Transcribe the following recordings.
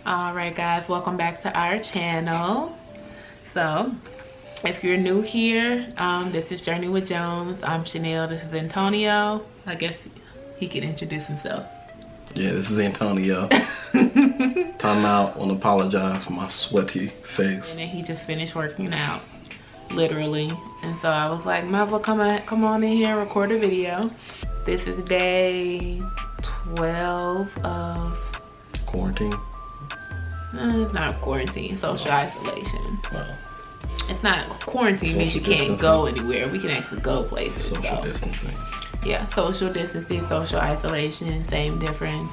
All right, guys, welcome back to our channel. So if you're new here, this is Journey with Jones. I'm Chanel. This is Antonio. I guess he can introduce himself. Yeah, this is Antonio. Time out. Want to apologize for my sweaty face. And then he just finished working out, literally. And so I was like, might as well come on in here and record a video. This is day 12 of quarantine. It's not quarantine, social isolation. Well, it's not quarantine means you can't go anywhere. We can actually go places. Social distancing. Yeah, social distancing, social isolation, same difference.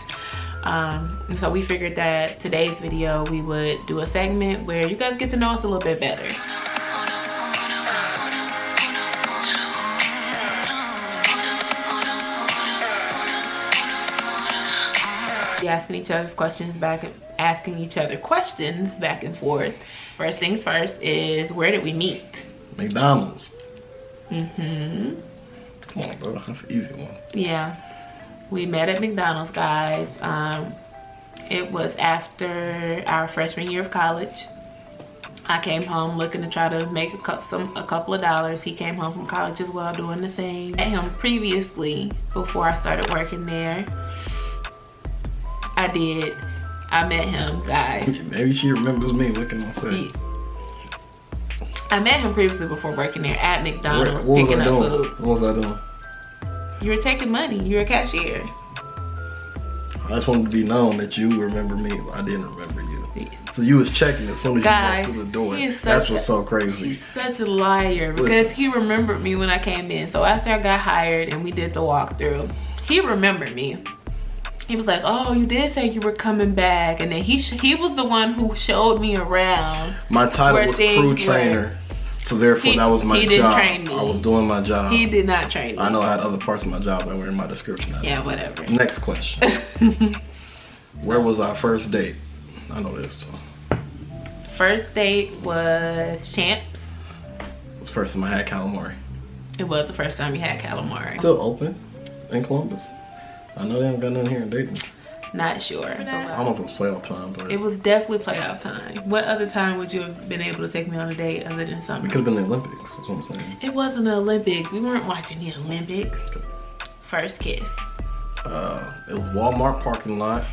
And so we figured that today's video we would do a segment where you guys get to know us a little bit better. Asking each other questions back and forth. First things first is, where did we meet? McDonald's. Come on, bro, that's an easy one. Yeah, we met at McDonald's, guys. It was after our freshman year of college. I came home looking to try to make a couple of dollars. He came home from college as well, doing the same. I met him previously before I started working there. I met him, guys. Maybe she remembers me looking on set. I met him previously before working there at McDonald's, what picking up food. What was I doing? You were taking money. You were a cashier. I just wanted to be known that you remember me, but I didn't remember you. So you was checking as soon as you walked through the door. That's what's so crazy. He's such a liar because he remembered me when I came in. So after I got hired and we did the walkthrough, he remembered me. He was like, oh, you did say you were coming back. And then he was the one who showed me around. My title was crew trainer. So therefore that was my job. He didn't train me. I was doing my job. He did not train me. I know I had other parts of my job that were in my description. Yeah, whatever. Next question. Where was our first date? I know this. First date was Champs. It was the first time I had calamari. It was the first time you had calamari. Still open in Columbus. I know they haven't got nothing here in Dayton. Not sure. I don't know if it was playoff time, but it was definitely playoff time. What other time would you have been able to take me on a date other than summer? It could have been the Olympics, that's what I'm saying. It wasn't the Olympics. We weren't watching the Olympics. First kiss. It was Walmart parking lot.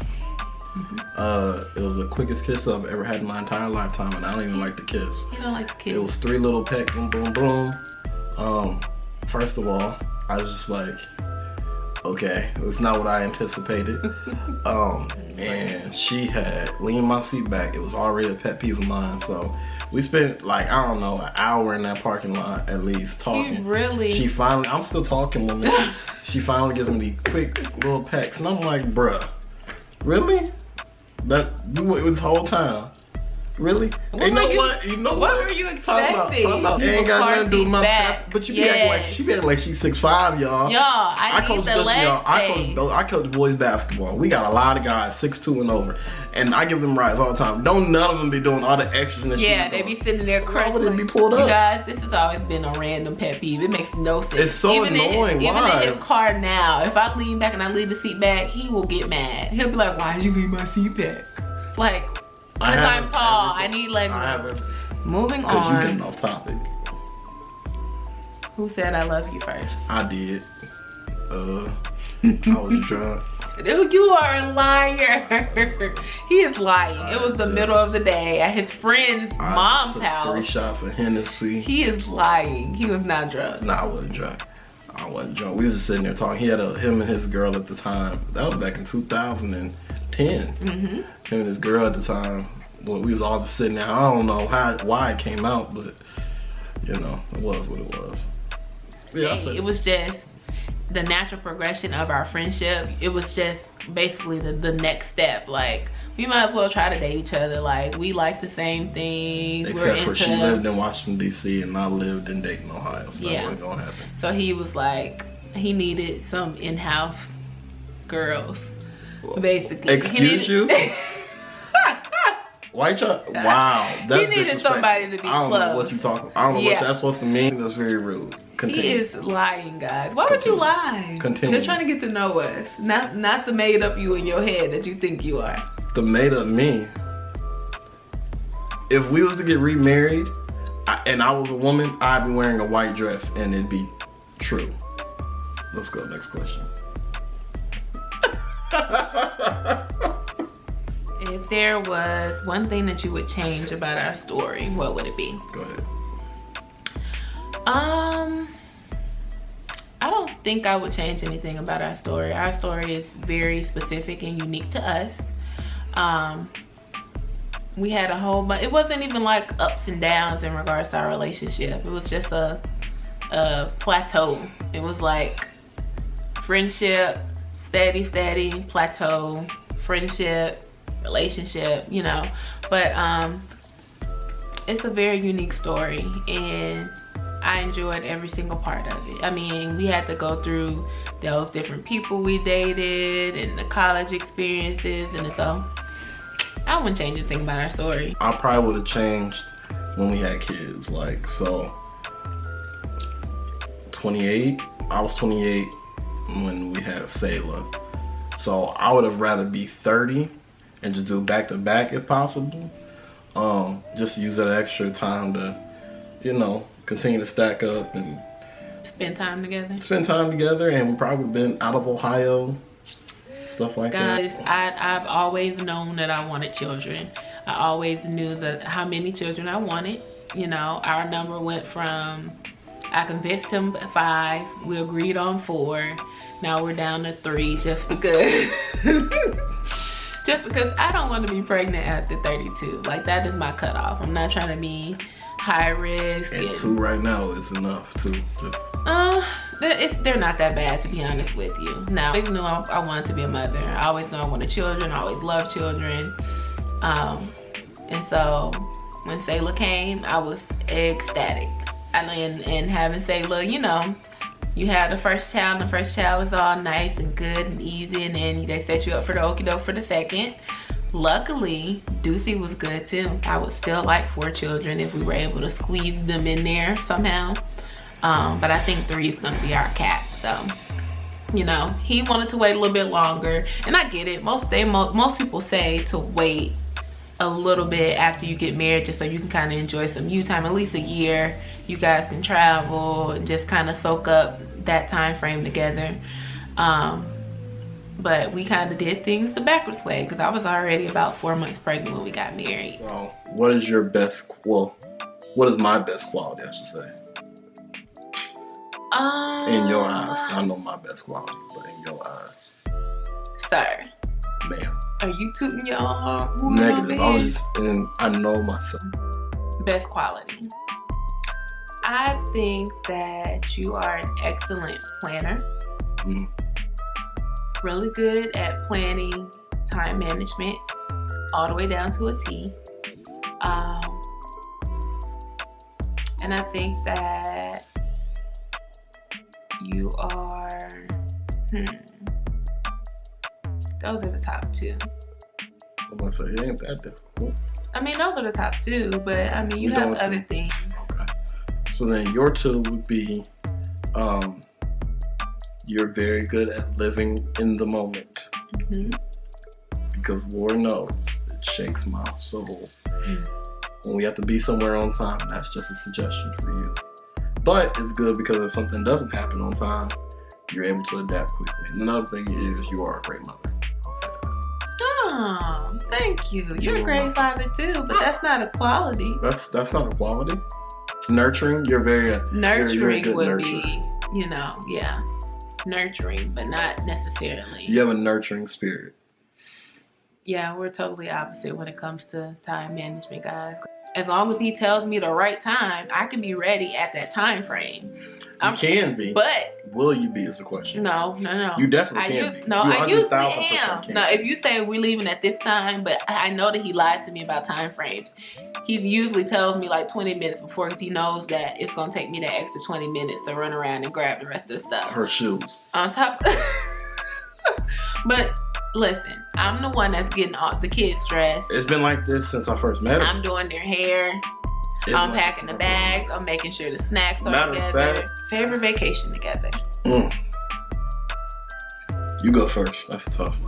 It was the quickest kiss I've ever had in my entire lifetime, and I don't even like the kiss. You don't like the kiss? It was 3 little pecks, boom, boom, boom. First of all, I was just like, okay, it's not what I anticipated. And she had leaned my seat back. It was already a pet peeve of mine. So we spent like, I don't know, an hour in that parking lot at least talking. You really? She finally, I'm still talking with me. She finally gives me the quick little pecks. And I'm like, bruh, really? That, you went this whole time? Really? What were you expecting? It ain't got nothing to do with my past, but you be acting like she be acting like she's 6'5", y'all. Y'all, I need the legs. I coach boys basketball. We got a lot of guys 6'2" and over, and I give them rides all the time. Don't none of them be doing all the extras and that shit. Yeah, they be sitting there crunching. Why would it be pulled up? You guys, this has always been a random pet peeve. It makes no sense. It's so annoying. Even in his car now, if I lean back and I leave the seat back, he will get mad. He'll be like, why did you leave my seat back? Like, because I'm tall, I need leg room. Moving on. Because you getting off topic. Who said I love you first? I did. I was drunk. You are a liar. He is lying. It was the middle of the day at his friend's mom's house. 3 shots of Hennessy. He is lying. He was not drunk. Nah, I wasn't drunk. We was just sitting there talking. He had him and his girl at the time. That was back in 2010. Him and his girl at the time. Well, we was all just sitting there. I don't know why it came out, but you know, it was what it was. Yeah, it was just the natural progression of our friendship. It was just basically the next step. Like, we might as well try to date each other. Like, we like the same things. Except for she lived in Washington, D.C. and I lived in Dayton, Ohio. So that wasn't gonna happen. So he was like, he needed some in-house girls, basically. Excuse you? Why try? Wow, that's he needed somebody to be close. I don't know what you talking. I don't know what that's supposed to mean. That's very rude. Continue. He is lying, guys. Why would you lie? Continue. They're trying to get to know us, not the made up you in your head that you think you are. The made up me. if we was to get remarried, and I was a woman, I'd be wearing a white dress, and it'd be true. Let's go, next question. If there was one thing that you would change about our story, what would it be? Go ahead. I don't think I would change anything about our story. Our story is very specific and unique to us. We had a whole bunch, it wasn't even like ups and downs in regards to our relationship. It was just a plateau. It was like friendship, steady, plateau, friendship, relationship, you know. But it's a very unique story, and I enjoyed every single part of it. I mean, we had to go through those different people we dated and the college experiences, and so I wouldn't change anything about our story. I probably would have changed when we had kids. Like, so 28, I was 28 when we had Sayla. So I would have rather be 30 and just do back to back if possible. Just use that extra time to, you know, continue to stack up and spend time together. And we probably been out of Ohio, stuff like Guys, that. I've always known that I wanted children. I always knew that how many children I wanted. You know, our number went from, I convinced him 5, we agreed on 4. Now we're down to 3 just because just because I don't want to be pregnant after 32. Like, that is my cutoff. I'm not trying to be high risk. And 2 right now is enough too. They're not that bad, to be honest with you. Now, I always knew I wanted to be a mother. I always knew I wanted children. I always loved children. And so when Sayla came, I was ecstatic. And having Sayla, you know, you have the first child, and the first child was all nice and good and easy, and then they set you up for the okie doke for the second. Luckily, Deucey was good too. I would still like 4 children if we were able to squeeze them in there somehow. But I think 3 is gonna be our cap. So, you know, he wanted to wait a little bit longer, and I get it. Most people say to wait a little bit after you get married, just so you can kind of enjoy some you time, at least a year. You guys can travel and just kind of soak up that time frame together. But we kind of did things the backwards way, because I was already about 4 months pregnant when we got married. So what is your best, well, what is my best quality, I should say? In your eyes. I know my best quality, but in your eyes. Sir. Ma'am. Are you tooting your own horn? Negative. I know myself. Best quality. I think that you are an excellent planner. Mm. Really good at planning time management all the way down to a T. And I think that you are, those are the top 2. I'm gonna say, it ain't that difficult. I mean, those are the top 2, but I mean, you have other things. Okay. So then your 2 would be, you're very good at living in the moment. Mm-hmm. Because Lord knows, it shakes my soul. When we have to be somewhere on time, that's just a suggestion for you. But it's good because if something doesn't happen on time, you're able to adapt quickly. And another thing is you are a great mother. I'll say that. Oh, thank you. You're a great father too, but that's not a quality. That's not a quality. Nurturing, you're very nurturing you're a good would nurturer. be, you know, yeah, nurturing, but not necessarily. You have a nurturing spirit. Yeah, we're totally opposite when it comes to time management, guys. As long as he tells me the right time, I can be ready at that time frame. You can be, but will you be is the question. No. You definitely can be. No, I usually am. Can. No, if you say we're leaving at this time, but I know that he lies to me about time frames. He usually tells me like 20 minutes before, because he knows that it's gonna take me that extra 20 minutes to run around and grab the rest of the stuff. Her shoes. On top. But listen, I'm the one that's getting all the kids dressed. It's been like this since I first met her. I'm doing their hair. I'm packing the bags. I'm making sure the snacks are together. Favorite vacation together. You go first. That's tough.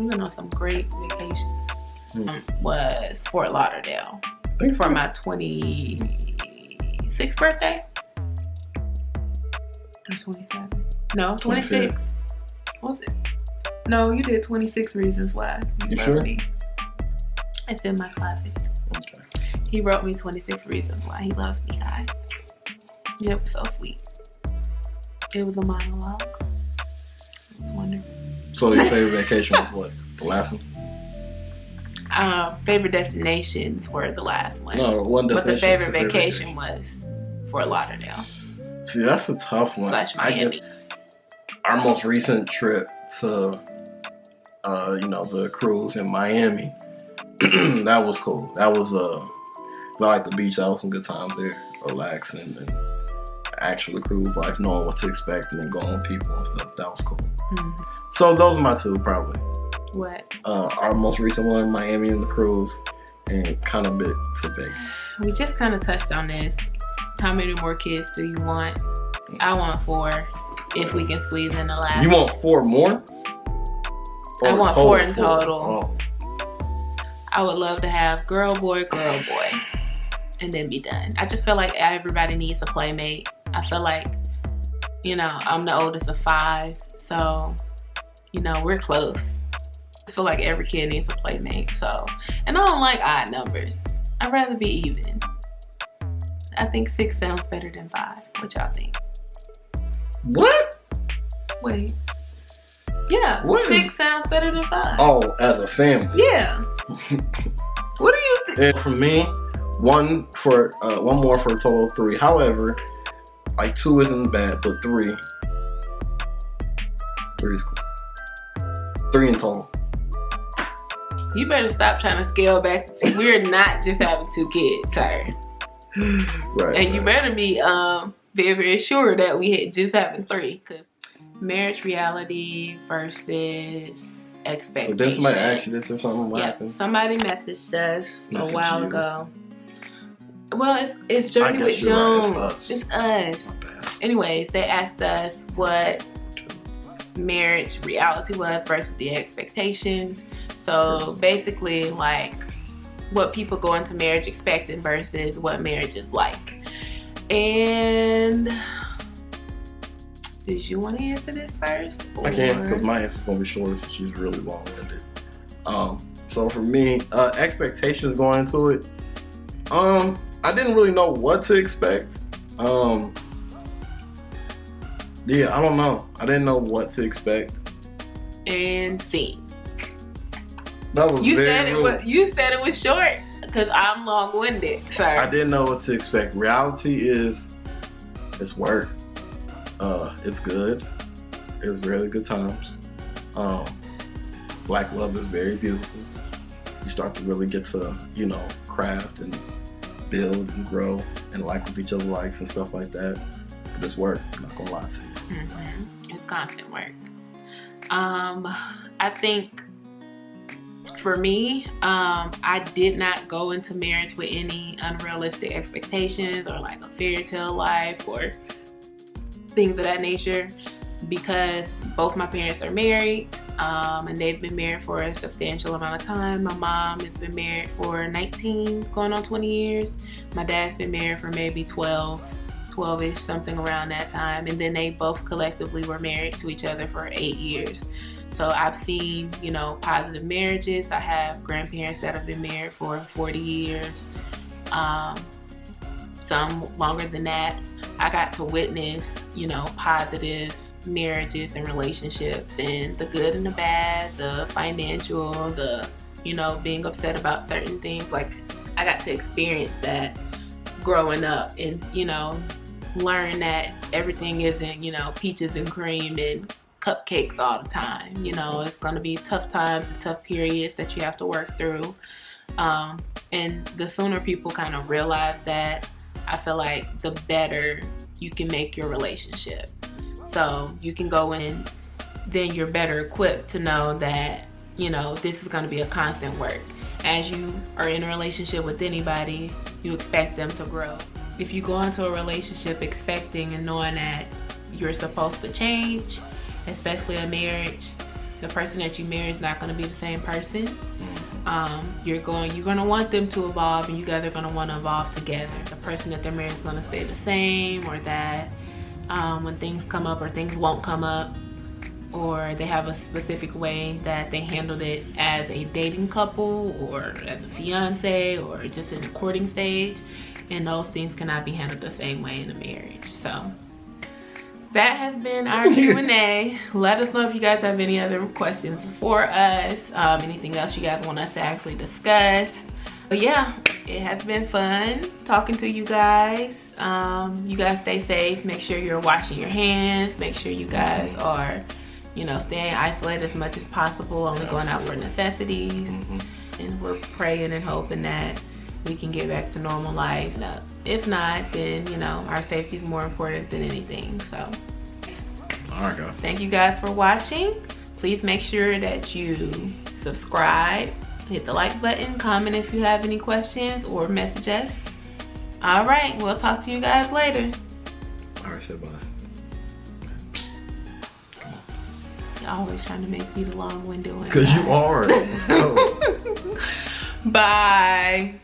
We went on some great vacations. Was Fort Lauderdale Thanks for my 26th birthday. Or 27? No, 26. What was it? No, you did 26 Reasons Why. You wrote sure? Me. It's in my closet. Okay. He wrote me 26 Reasons Why he loves me, guys. It was so sweet. It was a monologue. It was wonderful. So your favorite vacation was what? The last one? Favorite destinations were the last one. No, one But destination. the favorite vacation was Fort Lauderdale. See, that's a tough one. / Miami. Our most recent trip to, the cruise in Miami, that was cool. That was, I like the beach. That was some good times there, relaxing and actually cruise life, knowing what to expect and then going with people and stuff. That was cool. Mm-hmm. So those are my two, probably. What? Our most recent one, Miami and the cruise, and kind of bit to Vegas. We just kind of touched on this. How many more kids do you want? I want 4, if we can squeeze in the last. You want 4 more? I want 4 in 4? total. Oh. I would love to have girl, boy, and then be done. I just feel like everybody needs a playmate. I feel like, I'm the oldest of 5, so, we're close. I feel like every kid needs a playmate, so. And I don't like odd numbers. I'd rather be even. I think 6 sounds better than 5. What y'all think? What? Wait. Yeah, What 6 sounds better than 5. Oh, as a family. Yeah. What do you think? And for me, one more for a total of 3. However, like 2 isn't bad, but 3 is cool. 3 in total. You better stop trying to scale back. We're not just having 2 kids, sir. Right. And you better be very, very sure that we just having 3, because marriage reality versus expectations. So did somebody ask you this or something? What happened? Somebody messaged us a while you. ago. Well, it's Journey with Jones. It's us. Anyways, they asked us what marriage reality was versus the expectations. So basically, like, what people go into marriage expecting versus what marriage is like. And did you want to answer this first? I can, because my answer's gonna be short. She's really long-winded. So for me, expectations going into it. I didn't really know what to expect. Yeah, I don't know. I didn't know what to expect. And scene. That was You very said it rude. was. You said it was short because I'm long-winded, sir. I didn't know what to expect. Reality is, it's work. It's good. It's really good times. Black love is very beautiful. You start to really get to, craft and build and grow and like what each other likes and stuff like that. But it's work. I'm not gonna lie to you. Mm-hmm. It's constant work. I think for me, I did not go into marriage with any unrealistic expectations or like a fairy tale life or things of that nature, because both my parents are married, and they've been married for a substantial amount of time. My mom has been married for 19, going on 20 years. My dad's been married for maybe 12-ish, something around that time. And then they both collectively were married to each other for 8 years. So I've seen, positive marriages. I have grandparents that have been married for 40 years, some longer than that. I got to witness, positive marriages and relationships, and the good and the bad, the financial, the, being upset about certain things. Like, I got to experience that growing up and, learn that everything isn't, peaches and cream and cupcakes all the time. It's going to be tough times and tough periods that you have to work through. And the sooner people kind of realize that, I feel like the better you can make your relationship. So you can go in, then you're better equipped to know that, this is going to be a constant work. As you are in a relationship with anybody, you expect them to grow. If you go into a relationship expecting and knowing that you're supposed to change, especially a marriage, The person that you marry is not going to be the same person. You're gonna want them to evolve, and you guys are gonna want to evolve together. The person that they're married is gonna stay the same, or that when things come up or things won't come up, or they have a specific way that they handled it as a dating couple or as a fiance or just in the courting stage, and those things cannot be handled the same way in a marriage. So that has been our Q&A. Let us know if you guys have any other questions for us, anything else you guys want us to actually discuss. But yeah, it has been fun talking to you guys. You guys stay safe. Make sure you're washing your hands. Make sure you guys are, you know, staying isolated as much as possible, only going out for necessities. And we're praying and hoping that we can get back to normal life. If not, then, you know, our safety is more important than anything. So, all right, guys. Thank you guys for watching. Please make sure that you subscribe, hit the like button, comment if you have any questions, or message us. All right, we'll talk to you guys later. All right, say bye. You're always trying to make me the long-winded one. Because you are. Let's go. Bye.